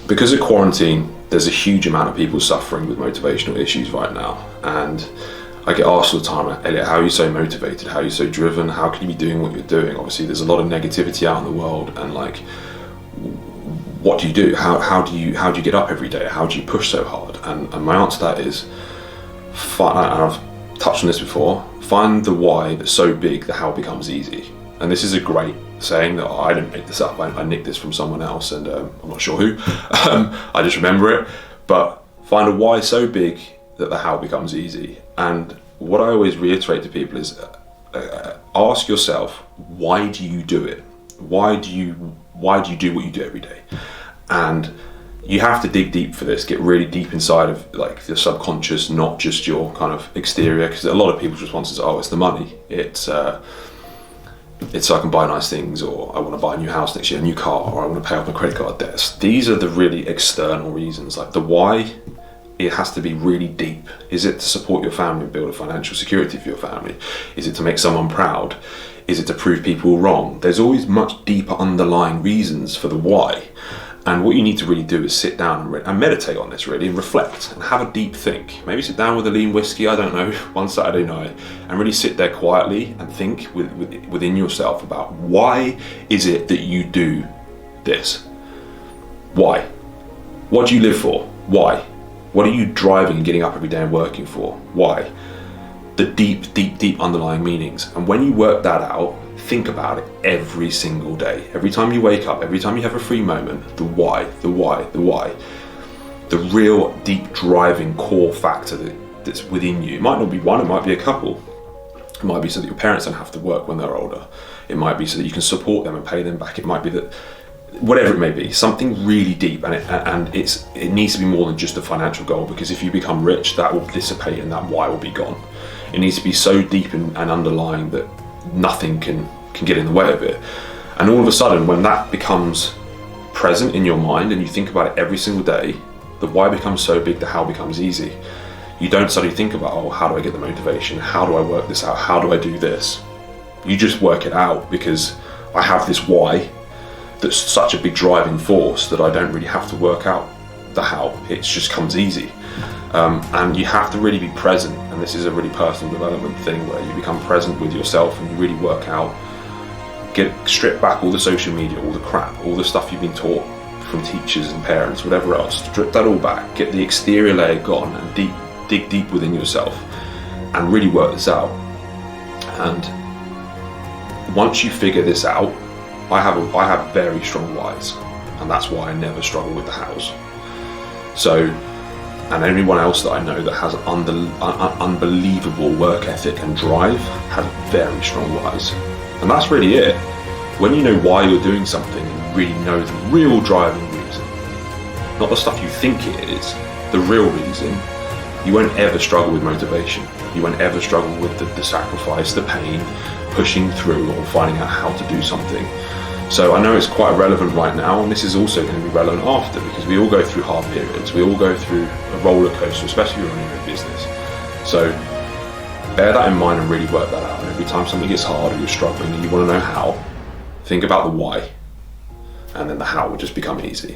because of quarantine, there's a huge amount of people suffering with motivational issues right now. And I get asked all the time, like, Elliot, how are you so motivated? How are you so driven? How can you be doing what you're doing? Obviously, there's a lot of negativity out in the world, and like, what do you do? How do you get up every day? How do you push so hard? And my answer to that is, and I've touched on this before, find the why that's so big that how becomes easy. And this is a great saying that I didn't make this up. I nicked this from someone else, and I'm not sure who. I just remember it. But find a why so big that the how becomes easy. And what I always reiterate to people is ask yourself, why do you do it? Why do you do what you do every day? And you have to dig deep for this, get really deep inside of like the subconscious, not just your kind of exterior, because a lot of people's response is, oh, it's the money. It's so I can buy nice things, or I want to buy a new house next year, a new car, or I want to pay off my credit card debts. These are the really external reasons. Like the why, it has to be really deep. Is it to support your family and build a financial security for your family? Is it to make someone proud? Is it to prove people wrong? There's always much deeper underlying reasons for the why. And what you need to really do is sit down and meditate on this, really, and reflect and have a deep think. Maybe sit down with a lean whiskey, I don't know, one Saturday night, and really sit there quietly and think within yourself about why is it that you do this? Why? What do you live for? Why? What are you driving and getting up every day and working for? Why? The deep, deep, deep underlying meanings. And when you work that out, think about it every single day. Every time you wake up, every time you have a free moment, the why, the why, the why. The real deep driving core factor that's within you. It might not be one, it might be a couple. It might be so that your parents don't have to work when they're older. It might be so that you can support them and pay them back. It might be that, whatever it may be, something really deep, and it needs to be more than just a financial goal, because if you become rich, that will dissipate and that why will be gone. It needs to be so deep and underlying that nothing can get in the way of it. And all of a sudden, when that becomes present in your mind and you think about it every single day, the why becomes so big, the how becomes easy. You don't suddenly think about, oh, how do I get the motivation? How do I work this out? How do I do this? You just work it out, because I have this why that's such a big driving force that I don't really have to work out the how. It just comes easy. And you have to really be present, and this is a really personal development thing where you become present with yourself and you really work out, strip back all the social media, all the crap, all the stuff you've been taught from teachers and parents, whatever else, strip that all back, get the exterior layer gone, and dig deep within yourself and really work this out. And once you figure this out, I have very strong whys, and that's why I never struggle with the hows. So, and anyone else that I know that has an unbelievable work ethic and drive has very strong whys. And that's really it. When you know why you're doing something and you really know the real driving reason, not the stuff you think it is, the real reason, you won't ever struggle with motivation. You won't ever struggle with the sacrifice, the pain, pushing through, or finding out how to do something. So I know it's quite relevant right now, and this is also going to be relevant after, because we all go through hard periods. We all go through a roller coaster, especially when you're in business. So bear that in mind and really work that out. And every time something gets hard or you're struggling and you want to know how, think about the why, and then the how will just become easy.